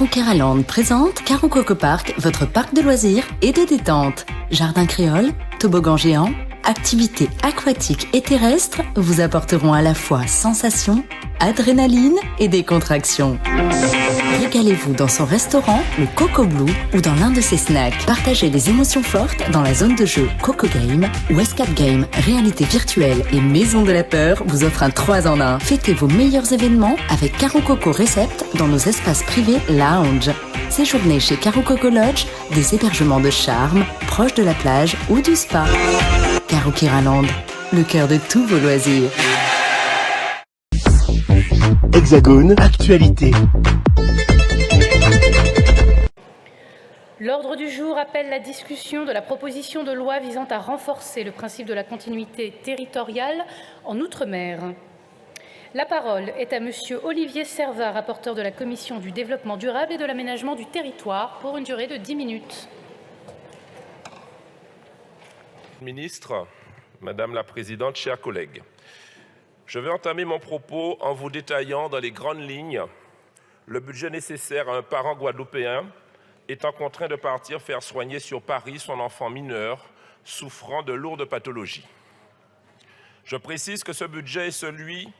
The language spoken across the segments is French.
Carolande présente Caro Coco Park, votre parc de loisirs et de détente. Jardin créole, toboggan géant, activités aquatiques et terrestres vous apporteront à la fois sensations, adrénaline et décontraction. Régalez-vous dans son restaurant, le Coco Blue, ou dans l'un de ses snacks. Partagez les émotions fortes dans la zone de jeu Coco Game, où Escape Game, réalité virtuelle et Maison de la Peur vous offre un 3 en 1. Fêtez vos meilleurs événements avec Caro Coco Recept dans nos espaces privés lounge. Séjournez chez Caro Coco Lodge, des hébergements de charme, proches de la plage ou du spa. Caro Kiraland, le cœur de tous vos loisirs. Hexagone, actualité. L'ordre du jour appelle la discussion de la proposition de loi visant à renforcer le principe de la continuité territoriale en Outre-mer. La parole est à Monsieur Olivier Servat, rapporteur de la Commission du développement durable et de l'aménagement du territoire, pour une durée de 10 minutes. Ministre, Madame la Présidente, chers collègues, je vais entamer mon propos en vous détaillant dans les grandes lignes le budget nécessaire à un parent guadeloupéen étant contraint de partir faire soigner sur Paris son enfant mineur souffrant de lourdes pathologies. Je précise que ce budget est celui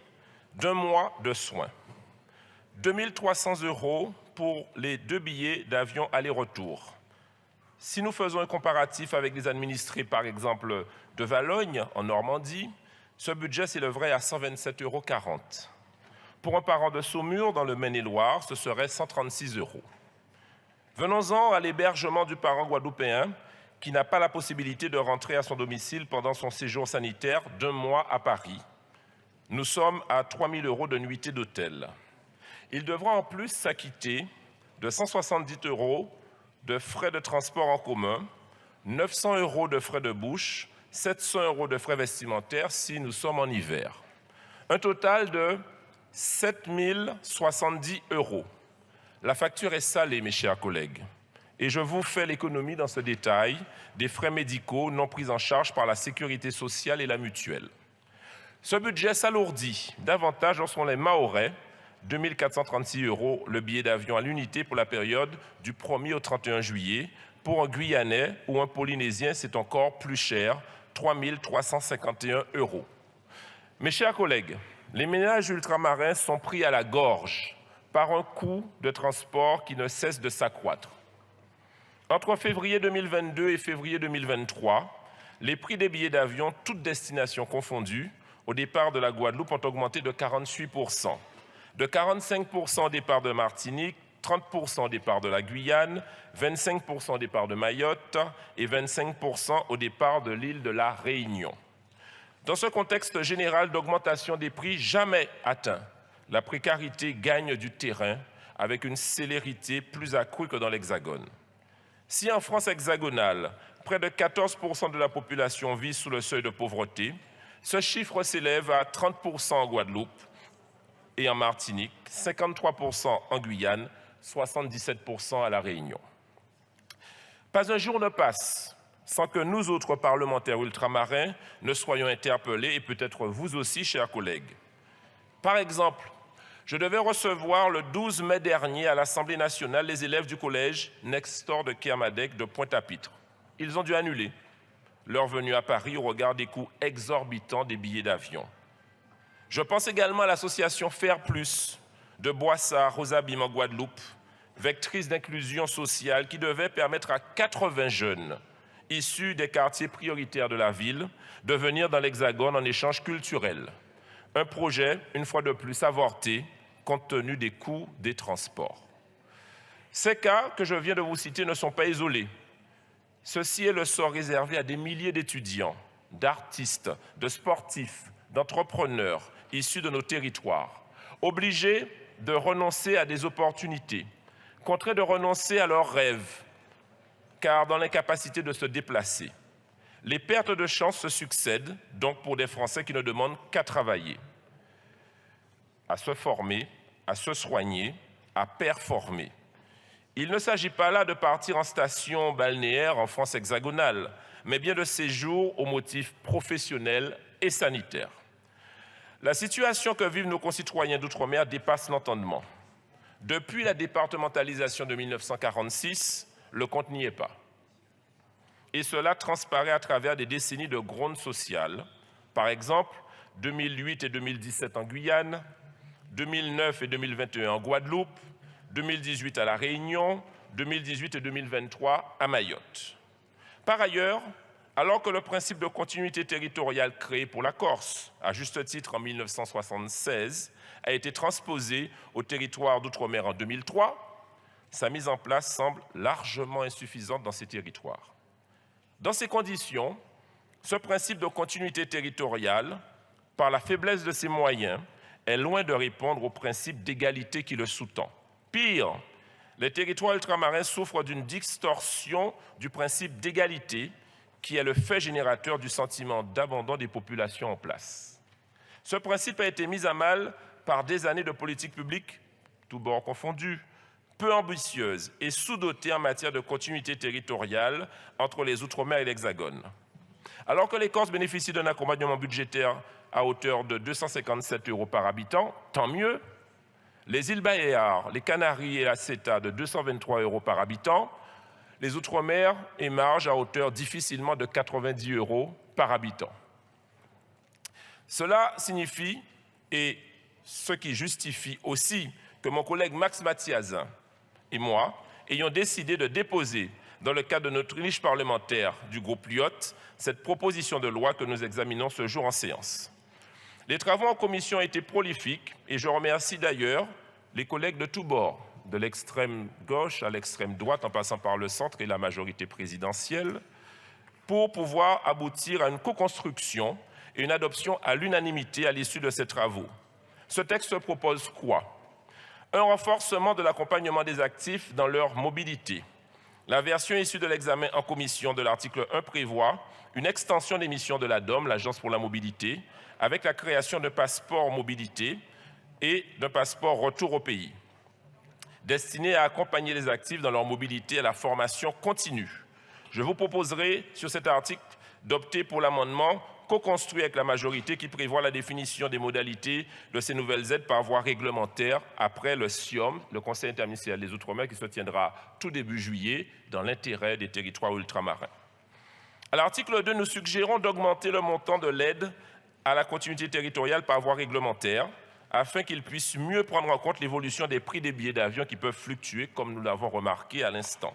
d'un mois de soins. 2 300 € pour les 2 billets d'avion aller-retour. Si nous faisons un comparatif avec les administrés, par exemple, de Valogne, en Normandie, ce budget s'élèverait à 127,40 €. Pour un parent de Saumur, dans le Maine-et-Loire, ce serait 136 €. Venons-en à l'hébergement du parent guadeloupéen qui n'a pas la possibilité de rentrer à son domicile pendant son séjour sanitaire d'1 mois à Paris. Nous sommes à 3 000 € de nuitée d'hôtel. Il devra en plus s'acquitter de 170 € de frais de transport en commun, 900 € de frais de bouche, 700 € de frais vestimentaires si nous sommes en hiver. Un total de 7 070 €. La facture est salée, mes chers collègues, et je vous fais l'économie dans ce détail des frais médicaux non pris en charge par la sécurité sociale et la mutuelle. Ce budget s'alourdit davantage lorsqu'on les Mahorais, 2 436 € le billet d'avion à l'unité pour la période du 1er au 31 juillet. Pour un Guyanais ou un Polynésien, c'est encore plus cher, 3 351 €. Mes chers collègues, les ménages ultramarins sont pris à la gorge par un coût de transport qui ne cesse de s'accroître. Entre février 2022 et février 2023, les prix des billets d'avion, toutes destinations confondues, au départ de la Guadeloupe ont augmenté de 48%, de 45% au départ de Martinique, 30% au départ de la Guyane, 25% au départ de Mayotte et 25% au départ de l'île de la Réunion. Dans ce contexte général d'augmentation des prix jamais atteint, la précarité gagne du terrain avec une célérité plus accrue que dans l'Hexagone. Si en France hexagonale, près de 14% de la population vit sous le seuil de pauvreté, ce chiffre s'élève à 30% en Guadeloupe et en Martinique, 53% en Guyane, 77% à La Réunion. Pas un jour ne passe sans que nous autres parlementaires ultramarins ne soyons interpellés, et peut-être vous aussi, chers collègues. Par exemple, je devais recevoir le 12 mai dernier à l'Assemblée nationale les élèves du collège Nextor de Kermadec de Pointe-à-Pitre. Ils ont dû annuler leur venue à Paris au regard des coûts exorbitants des billets d'avion. Je pense également à l'association Faire Plus de Boissard aux Abîmes en Guadeloupe, vectrice d'inclusion sociale qui devait permettre à 80 jeunes issus des quartiers prioritaires de la ville de venir dans l'Hexagone en échange culturel. Un projet, une fois de plus, avorté compte tenu des coûts des transports. Ces cas que je viens de vous citer ne sont pas isolés. Ceci est le sort réservé à des milliers d'étudiants, d'artistes, de sportifs, d'entrepreneurs issus de nos territoires, obligés de renoncer à des opportunités, contraints de renoncer à leurs rêves, car dans l'incapacité de se déplacer. Les pertes de chance se succèdent, donc pour des Français qui ne demandent qu'à travailler, à se former, à se soigner, à performer. Il ne s'agit pas là de partir en station balnéaire en France hexagonale, mais bien de séjours au motif professionnel et sanitaire. La situation que vivent nos concitoyens d'outre-mer dépasse l'entendement. Depuis la départementalisation de 1946, le compte n'y est pas. Et cela transparaît à travers des décennies de gronde sociale. Par exemple, 2008 et 2017 en Guyane, 2009 et 2021 en Guadeloupe, 2018 à La Réunion, 2018 et 2023 à Mayotte. Par ailleurs, alors que le principe de continuité territoriale créé pour la Corse, à juste titre en 1976, a été transposé au territoire d'outre-mer en 2003, sa mise en place semble largement insuffisante dans ces territoires. Dans ces conditions, ce principe de continuité territoriale, par la faiblesse de ses moyens, est loin de répondre au principe d'égalité qui le sous-tend. Pire, les territoires ultramarins souffrent d'une distorsion du principe d'égalité qui est le fait générateur du sentiment d'abandon des populations en place. Ce principe a été mis à mal par des années de politique publique, tous bords confondus, peu ambitieuse et sous-dotée en matière de continuité territoriale entre les Outre-mer et l'Hexagone. Alors que les Corses bénéficient d'un accompagnement budgétaire à hauteur de 257 € par habitant, tant mieux. Les îles Baléares, les Canaries et la CETA de 223 € par habitant, les Outre-mer émargent à hauteur difficilement de 90 € par habitant. Cela signifie, et ce qui justifie aussi, que mon collègue Max Mathiazin et moi ayons décidé de déposer, dans le cadre de notre niche parlementaire du groupe Lyotte, cette proposition de loi que nous examinons ce jour en séance. Les travaux en commission ont été prolifiques et je remercie d'ailleurs les collègues de tous bords, de l'extrême gauche à l'extrême droite, en passant par le centre et la majorité présidentielle, pour pouvoir aboutir à une co-construction et une adoption à l'unanimité à l'issue de ces travaux. Ce texte propose quoi? Un renforcement de l'accompagnement des actifs dans leur mobilité. La version issue de l'examen en commission de l'article 1 prévoit une extension des missions de l'ADOM, l'Agence pour la mobilité, avec la création d'un passeport mobilité et d'un passeport retour au pays, destiné à accompagner les actifs dans leur mobilité et la formation continue. Je vous proposerai sur cet article d'opter pour l'amendement co-construit avec la majorité qui prévoit la définition des modalités de ces nouvelles aides par voie réglementaire après le SIOM, le Conseil interministériel des Outre-mer, qui se tiendra tout début juillet dans l'intérêt des territoires ultramarins. À l'article 2, nous suggérons d'augmenter le montant de l'aide à la continuité territoriale par voie réglementaire afin qu'il puisse mieux prendre en compte l'évolution des prix des billets d'avion qui peuvent fluctuer, comme nous l'avons remarqué à l'instant.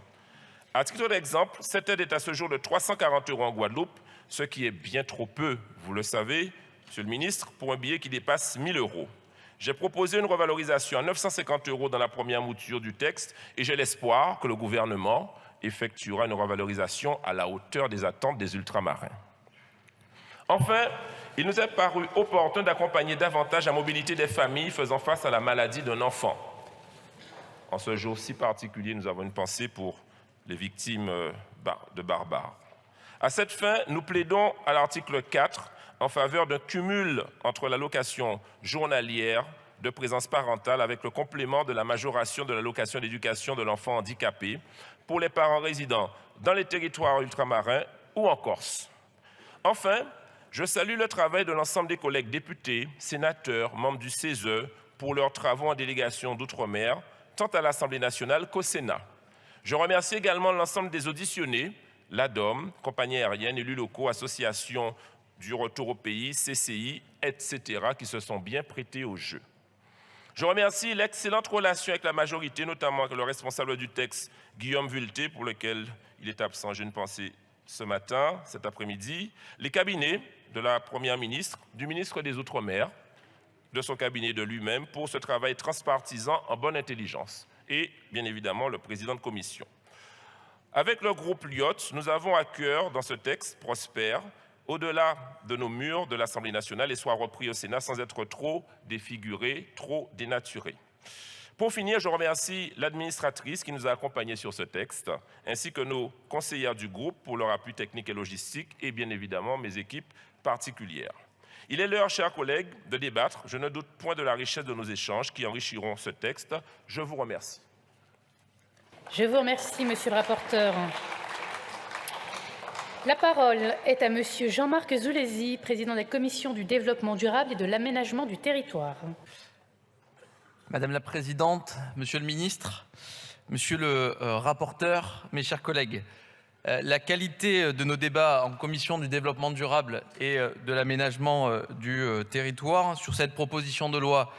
À titre d'exemple, cette aide est à ce jour de 340 € en Guadeloupe, ce qui est bien trop peu, vous le savez, Monsieur le ministre, pour un billet qui dépasse 1 000 €. J'ai proposé une revalorisation à 950 € dans la première mouture du texte et j'ai l'espoir que le gouvernement effectuera une revalorisation à la hauteur des attentes des ultramarins. Enfin, il nous est paru opportun d'accompagner davantage la mobilité des familles faisant face à la maladie d'un enfant. En ce jour si particulier, nous avons une pensée pour les victimes de barbares. À cette fin, nous plaidons à l'article 4 en faveur d'un cumul entre l'allocation journalière de présence parentale avec le complément de la majoration de l'allocation d'éducation de l'enfant handicapé pour les parents résidant dans les territoires ultramarins ou en Corse. Enfin, je salue le travail de l'ensemble des collègues députés, sénateurs, membres du CESE pour leurs travaux en délégation d'outre-mer, tant à l'Assemblée nationale qu'au Sénat. Je remercie également l'ensemble des auditionnés, l'ADOM, compagnie aérienne, élus locaux, associations du retour au pays, CCI, etc., qui se sont bien prêtés au jeu. Je remercie l'excellente relation avec la majorité, notamment avec le responsable du texte, Guillaume Vulté, pour lequel il est absent, j'ai une pensée ce matin, cet après-midi, les cabinets de la Première ministre, du ministre des Outre-mer, de son cabinet de lui-même, pour ce travail transpartisan en bonne intelligence, et bien évidemment le président de commission. Avec le groupe Lyotte, nous avons à cœur, dans ce texte, prospère, au-delà de nos murs de l'Assemblée nationale et soit repris au Sénat sans être trop défiguré, trop dénaturé. Pour finir, je remercie l'administratrice qui nous a accompagnés sur ce texte, ainsi que nos conseillères du groupe pour leur appui technique et logistique, et bien évidemment mes équipes particulières. Il est l'heure, chers collègues, de débattre. Je ne doute point de la richesse de nos échanges qui enrichiront ce texte. Je vous remercie. Je vous remercie, monsieur le rapporteur. La parole est à monsieur Jean-Marc Zulesi, président de la Commission du développement durable et de l'aménagement du territoire. Madame la présidente, monsieur le ministre, monsieur le rapporteur, mes chers collègues, la qualité de nos débats en commission du développement durable et de l'aménagement du territoire sur cette proposition de loi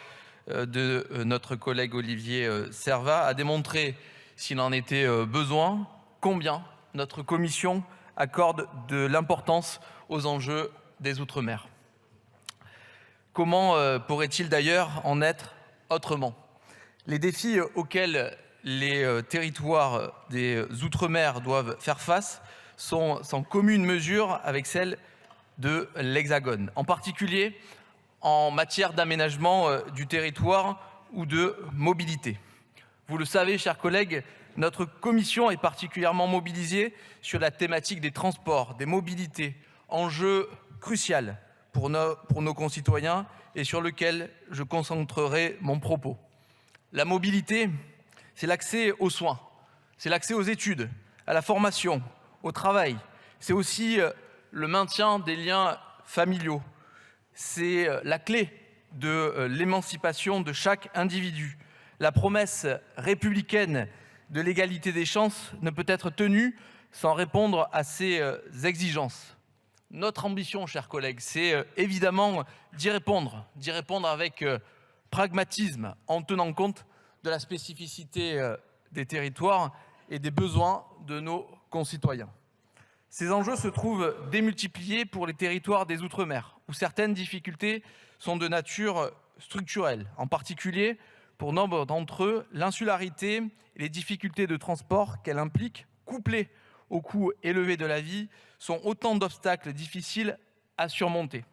de notre collègue Olivier Serva a démontré, s'il en était besoin, combien notre commission accorde de l'importance aux enjeux des Outre-mer. Comment pourrait-il d'ailleurs en être autrement? Les défis auxquels les territoires des Outre-mer doivent faire face sont sans commune mesure avec celles de l'Hexagone, en particulier en matière d'aménagement du territoire ou de mobilité. Vous le savez, chers collègues, notre commission est particulièrement mobilisée sur la thématique des transports, des mobilités, enjeu crucial pour nos concitoyens et sur lequel je concentrerai mon propos. La mobilité, c'est l'accès aux soins, c'est l'accès aux études, à la formation, au travail. C'est aussi le maintien des liens familiaux. C'est la clé de l'émancipation de chaque individu. La promesse républicaine de l'égalité des chances ne peut être tenue sans répondre à ces exigences. Notre ambition, chers collègues, c'est évidemment d'y répondre avec pragmatisme, en tenant compte de la spécificité des territoires et des besoins de nos concitoyens. Ces enjeux se trouvent démultipliés pour les territoires des Outre-mer, où certaines difficultés sont de nature structurelle. En particulier, pour nombre d'entre eux, l'insularité et les difficultés de transport qu'elle implique, couplées au coût élevé de la vie, sont autant d'obstacles difficiles à surmonter.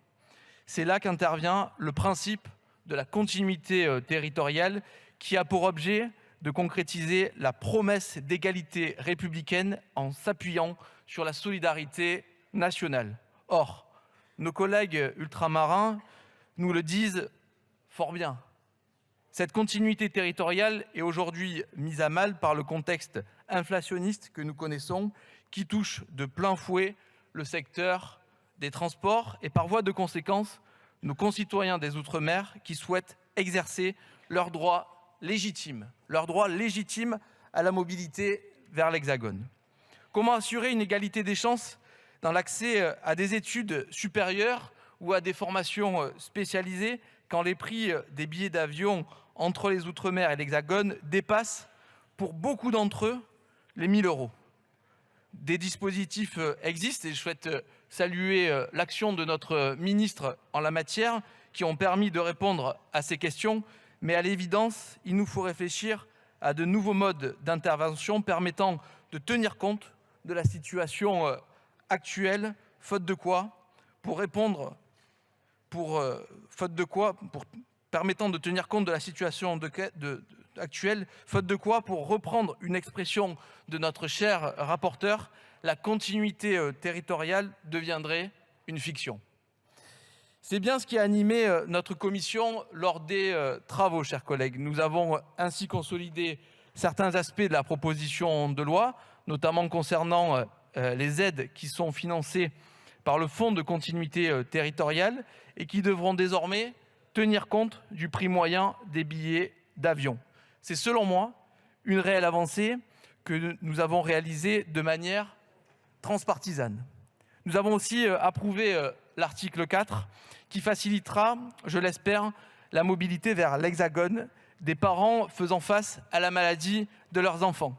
C'est là qu'intervient le principe de la continuité territoriale qui a pour objet de concrétiser la promesse d'égalité républicaine en s'appuyant sur la solidarité nationale. Or, nos collègues ultramarins nous le disent fort bien. Cette continuité territoriale est aujourd'hui mise à mal par le contexte inflationniste que nous connaissons, qui touche de plein fouet le secteur des transports et par voie de conséquence, nos concitoyens des Outre-mer qui souhaitent exercer leur droit légitime à la mobilité vers l'Hexagone. Comment assurer une égalité des chances dans l'accès à des études supérieures ou à des formations spécialisées quand les prix des billets d'avion entre les Outre-mer et l'Hexagone dépassent pour beaucoup d'entre eux les 1 000 €? Des dispositifs existent et je souhaite saluer l'action de notre ministre en la matière qui ont permis de répondre à ces questions. Mais à l'évidence, il nous faut réfléchir à de nouveaux modes d'intervention permettant de tenir compte de la situation actuelle, faute de quoi, pour reprendre une expression de notre cher rapporteur, la continuité territoriale deviendrait une fiction. C'est bien ce qui a animé notre commission lors des travaux, chers collègues. Nous avons ainsi consolidé certains aspects de la proposition de loi, notamment concernant les aides qui sont financées par le Fonds de continuité territoriale et qui devront désormais tenir compte du prix moyen des billets d'avion. C'est selon moi une réelle avancée que nous avons réalisée de manière transpartisane. Nous avons aussi approuvé l'article 4 qui facilitera, je l'espère, la mobilité vers l'Hexagone des parents faisant face à la maladie de leurs enfants.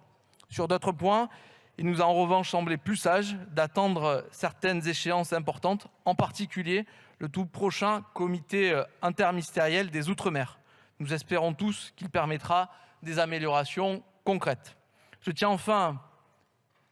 Sur d'autres points, il nous a en revanche semblé plus sage d'attendre certaines échéances importantes, en particulier le tout prochain comité interministériel des Outre-mer. Nous espérons tous qu'il permettra des améliorations concrètes. Je tiens enfin,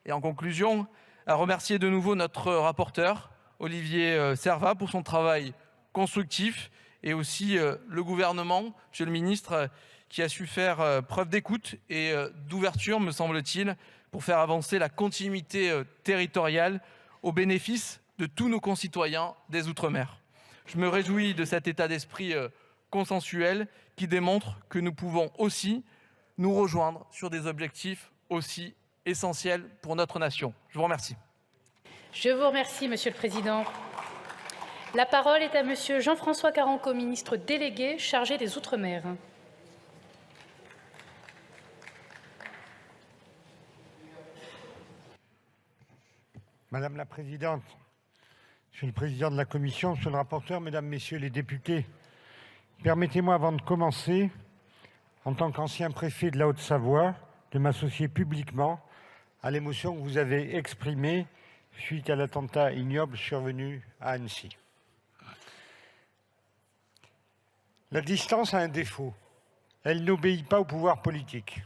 et en conclusion, à remercier de nouveau notre rapporteur, Olivier Serva, pour son travail constructif et aussi le gouvernement, monsieur le ministre, qui a su faire preuve d'écoute et d'ouverture, me semble-t-il, pour faire avancer la continuité territoriale au bénéfice de tous nos concitoyens des Outre-mer. Je me réjouis de cet état d'esprit consensuel qui démontre que nous pouvons aussi nous rejoindre sur des objectifs aussi essentiels pour notre nation. Je vous remercie. Je vous remercie, Monsieur le Président. La parole est à Monsieur Jean-François Carenco, ministre délégué chargé des Outre-mer. Madame la Présidente, Monsieur le Président de la Commission, Monsieur le rapporteur, Mesdames, Messieurs les députés, permettez-moi avant de commencer, en tant qu'ancien préfet de la Haute-Savoie, de m'associer publiquement à l'émotion que vous avez exprimée suite à l'attentat ignoble survenu à Annecy. La distance a un défaut. Elle n'obéit pas au pouvoir politique.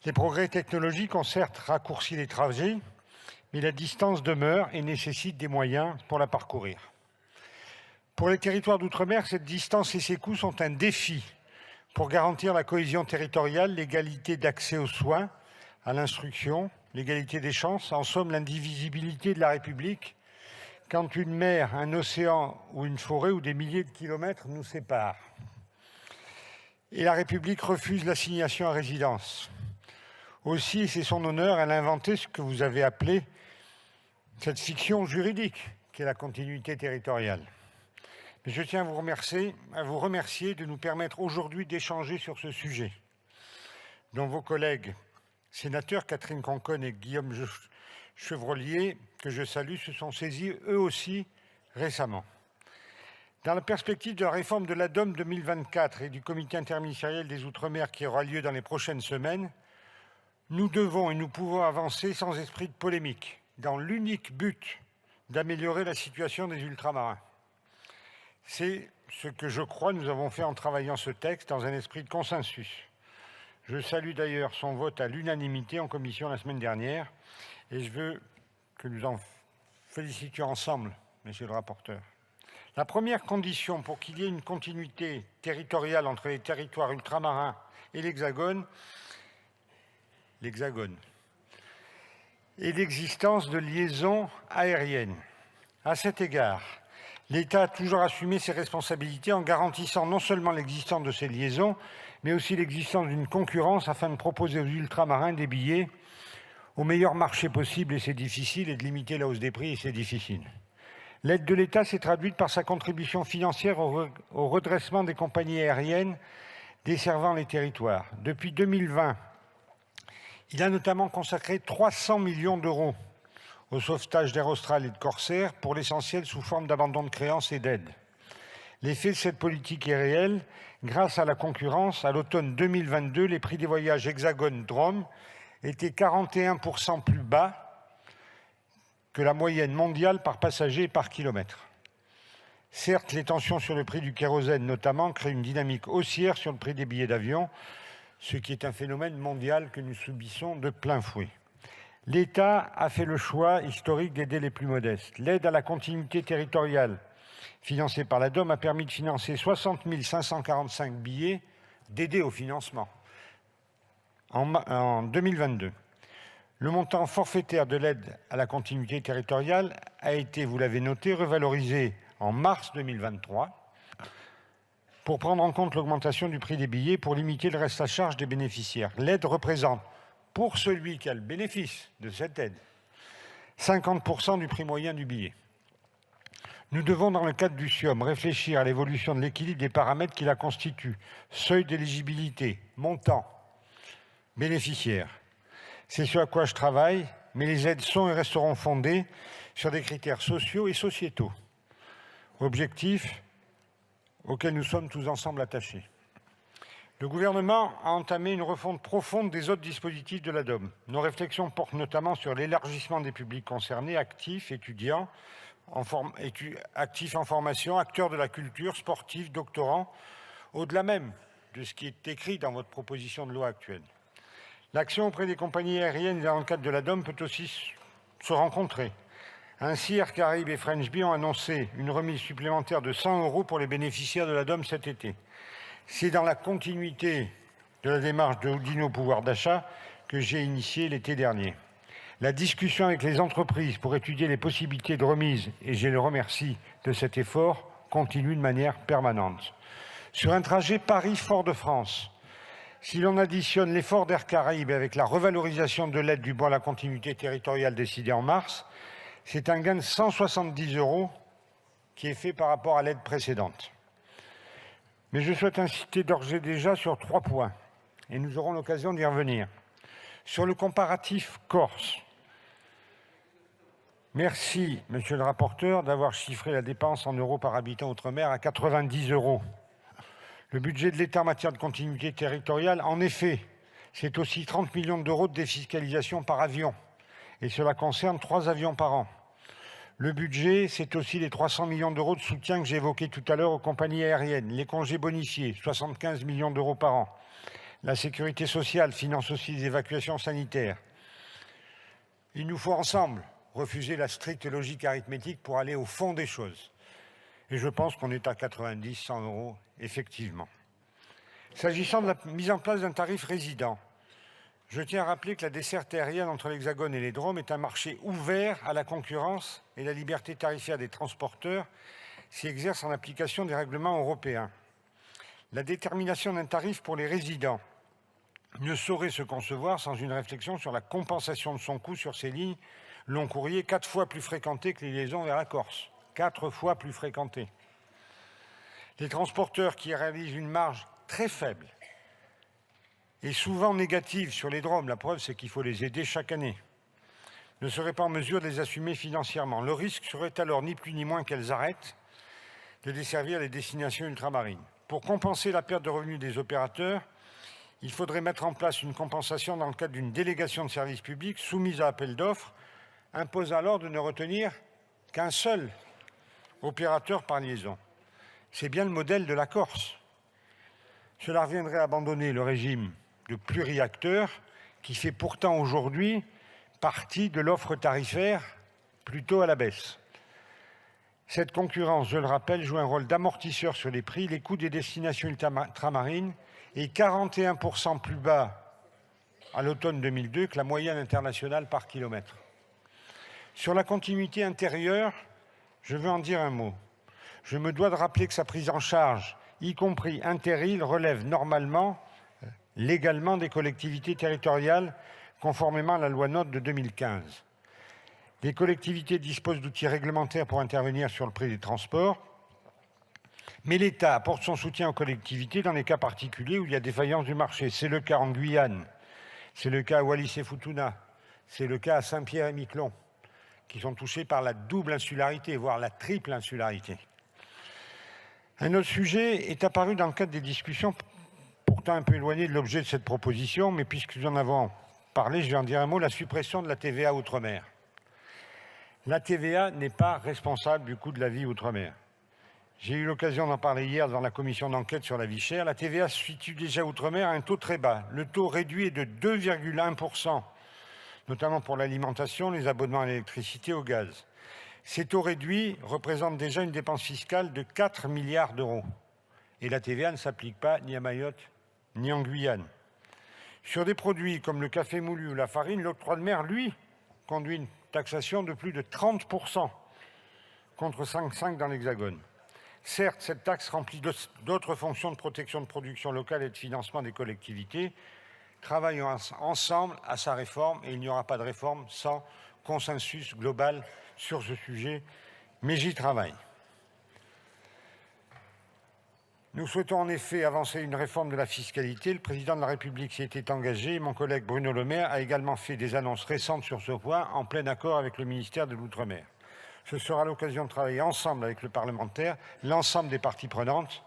Les progrès technologiques ont certes raccourci les trajets, mais la distance demeure et nécessite des moyens pour la parcourir. Pour les territoires d'outre-mer, cette distance et ses coûts sont un défi pour garantir la cohésion territoriale, l'égalité d'accès aux soins, à l'instruction, l'égalité des chances, en somme l'indivisibilité de la République, quand une mer, un océan ou une forêt ou des milliers de kilomètres nous séparent. Et la République refuse l'assignation à résidence. Aussi, c'est son honneur, elle a inventé ce que vous avez appelé cette fiction juridique, qui est la continuité territoriale. Mais je tiens à vous remercier de nous permettre aujourd'hui d'échanger sur ce sujet, dont vos collègues sénateurs Catherine Conconne et Guillaume Chevrollier, que je salue, se sont saisis eux aussi récemment. Dans la perspective de la réforme de l'ADOM 2024 et du comité interministériel des Outre-mer qui aura lieu dans les prochaines semaines, nous devons et nous pouvons avancer sans esprit de polémique, dans l'unique but d'améliorer la situation des ultramarins. C'est ce que je crois nous avons fait en travaillant ce texte dans un esprit de consensus. Je salue d'ailleurs son vote à l'unanimité en commission la semaine dernière et je veux que nous en félicitions ensemble, Monsieur le rapporteur. La première condition pour qu'il y ait une continuité territoriale entre les territoires ultramarins et l'Hexagone et l'existence de liaisons aériennes. À cet égard, l'État a toujours assumé ses responsabilités en garantissant non seulement l'existence de ces liaisons, mais aussi l'existence d'une concurrence afin de proposer aux ultramarins des billets au meilleur marché possible, et c'est difficile, et de limiter la hausse des prix, et c'est difficile. L'aide de l'État s'est traduite par sa contribution financière au redressement des compagnies aériennes desservant les territoires. Depuis 2020, il a notamment consacré 300 millions d'euros au sauvetage d'Air Austral et de Corsair, pour l'essentiel sous forme d'abandon de créances et d'aides. L'effet de cette politique est réel. Grâce à la concurrence, à l'automne 2022, les prix des voyages Hexagone-Drôme étaient 41% plus bas que la moyenne mondiale par passager et par kilomètre. Certes, les tensions sur le prix du kérosène notamment créent une dynamique haussière sur le prix des billets d'avion, ce qui est un phénomène mondial que nous subissons de plein fouet. L'État a fait le choix historique d'aider les plus modestes. L'aide à la continuité territoriale financée par l'ADOM a permis de financer 60 545 billets d'aider au financement en 2022. Le montant forfaitaire de l'aide à la continuité territoriale a été, vous l'avez noté, revalorisé en mars 2023 pour prendre en compte l'augmentation du prix des billets pour limiter le reste à charge des bénéficiaires. L'aide représente, pour celui qui a le bénéfice de cette aide, 50% du prix moyen du billet. Nous devons, dans le cadre du SIOM, réfléchir à l'évolution de l'équilibre des paramètres qui la constituent. Seuil d'éligibilité, montant, bénéficiaire. C'est ce à quoi je travaille, mais les aides sont et resteront fondées sur des critères sociaux et sociétaux. Objectifs auxquels nous sommes tous ensemble attachés. Le gouvernement a entamé une refonte profonde des autres dispositifs de l'ADOM. Nos réflexions portent notamment sur l'élargissement des publics concernés, actifs, étudiants, actifs en formation, acteurs de la culture, sportifs, doctorants, au-delà même de ce qui est écrit dans votre proposition de loi actuelle. L'action auprès des compagnies aériennes dans le cadre de l'ADOM peut aussi se rencontrer. Ainsi, Air Caraïbes et French Bee ont annoncé une remise supplémentaire de 100 € pour les bénéficiaires de l'ADOM cet été. C'est dans la continuité de la démarche de Oudinot pouvoir d'achat que j'ai initiée l'été dernier. La discussion avec les entreprises pour étudier les possibilités de remise, et je les remercie de cet effort, continue de manière permanente. Sur un trajet Paris-Fort-de-France, si l'on additionne l'effort d'Air Caraïbes avec la revalorisation de l'aide du bon à la continuité territoriale décidée en mars, c'est un gain de 170 € qui est fait par rapport à l'aide précédente. Mais je souhaite insister d'ores et déjà sur 3 points, et nous aurons l'occasion d'y revenir. Sur le comparatif Corse, Merci, monsieur le rapporteur, d'avoir chiffré la dépense en euros par habitant outre-mer à 90 €. Le budget de l'État en matière de continuité territoriale, en effet, c'est aussi 30 millions d'euros de défiscalisation par avion. Et cela concerne 3 avions par an. Le budget, c'est aussi les 300 millions d'euros de soutien que j'ai évoqués tout à l'heure aux compagnies aériennes. Les congés bonifiés, 75 millions d'euros par an. La sécurité sociale finance aussi les évacuations sanitaires. Il nous faut ensemble refuser la stricte logique arithmétique pour aller au fond des choses. Et je pense qu'on est à 90, 100 €, effectivement. S'agissant de la mise en place d'un tarif résident, je tiens à rappeler que la desserte aérienne entre l'Hexagone et les Drom est un marché ouvert à la concurrence et la liberté tarifaire des transporteurs s'y exerce en application des règlements européens. La détermination d'un tarif pour les résidents ne saurait se concevoir sans une réflexion sur la compensation de son coût sur ces lignes long courrier 4 fois plus fréquentées que les liaisons vers la Corse. 4 fois plus fréquentées. Les transporteurs qui réalisent une marge très faible et souvent négative sur les Drom, la preuve c'est qu'il faut les aider chaque année, ne seraient pas en mesure de les assumer financièrement. Le risque serait alors ni plus ni moins qu'elles arrêtent de desservir les destinations ultramarines. Pour compenser la perte de revenus des opérateurs, il faudrait mettre en place une compensation dans le cadre d'une délégation de service public soumise à appel d'offres, imposant alors de ne retenir qu'un seul opérateur par liaison. C'est bien le modèle de la Corse. Cela reviendrait à abandonner le régime de pluriacteurs qui fait pourtant aujourd'hui partie de l'offre tarifaire plutôt à la baisse. Cette concurrence, je le rappelle, joue un rôle d'amortisseur sur les prix. Les coûts des destinations ultramarines est 41% plus bas à l'automne 2002 que la moyenne internationale par kilomètre. Sur la continuité intérieure, je veux en dire un mot. Je me dois de rappeler que sa prise en charge, y compris intérile, relève normalement, légalement, des collectivités territoriales, conformément à la loi NOTRe de 2015. Les collectivités disposent d'outils réglementaires pour intervenir sur le prix des transports, mais l'État apporte son soutien aux collectivités dans les cas particuliers où il y a défaillance du marché. C'est le cas en Guyane, c'est le cas à Wallis et Futuna, c'est le cas à Saint-Pierre et Miquelon, qui sont touchés par la double insularité, voire la triple insularité. Un autre sujet est apparu dans le cadre des discussions, pourtant un peu éloigné de l'objet de cette proposition, mais puisque nous en avons parlé, je vais en dire un mot, la suppression de la TVA outre-mer. La TVA n'est pas responsable du coût de la vie outre-mer. J'ai eu l'occasion d'en parler hier dans la commission d'enquête sur la vie chère. La TVA se situe déjà outre-mer à un taux très bas. Le taux réduit est de 2,1%, notamment pour l'alimentation, les abonnements à l'électricité, au gaz. Ces taux réduits représentent déjà une dépense fiscale de 4 milliards d'euros. Et la TVA ne s'applique pas ni à Mayotte, ni en Guyane. Sur des produits comme le café moulu ou la farine, l'octroi de mer, lui, conduit une taxation de plus de 30%, contre 5,5% dans l'Hexagone. Certes, cette taxe remplit d'autres fonctions de protection de production locale et de financement des collectivités. Travaillons ensemble à sa réforme, et il n'y aura pas de réforme sans consensus global sur ce sujet, mais j'y travaille. Nous souhaitons en effet avancer une réforme de la fiscalité. Le président de la République s'y était engagé. Mon collègue Bruno Le Maire a également fait des annonces récentes sur ce point, en plein accord avec le ministère de l'Outre-mer. Ce sera l'occasion de travailler ensemble avec le parlementaire, l'ensemble des parties prenantes,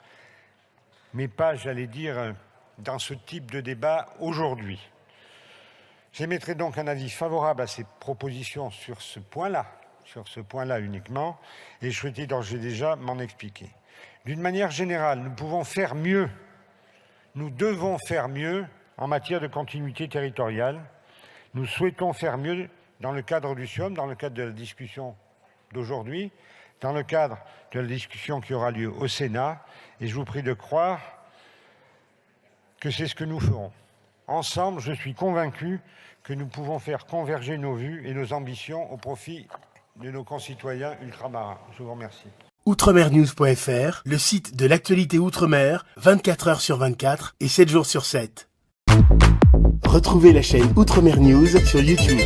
mais pas, j'allais dire, dans ce type de débat aujourd'hui. J'émettrai donc un avis favorable à ces propositions sur ce point-là uniquement, et je souhaitais d'ores et déjà m'en expliquer. D'une manière générale, nous pouvons faire mieux, nous devons faire mieux en matière de continuité territoriale. Nous souhaitons faire mieux dans le cadre du SIOM, dans le cadre de la discussion d'aujourd'hui, dans le cadre de la discussion qui aura lieu au Sénat, et je vous prie de croire que c'est ce que nous ferons. Ensemble, je suis convaincu que nous pouvons faire converger nos vues et nos ambitions au profit de nos concitoyens ultramarins. Je vous remercie. Outremernews.fr, le site de l'actualité outre-mer, 24 heures sur 24 et 7 jours sur 7. Retrouvez la chaîne Outremer News sur YouTube.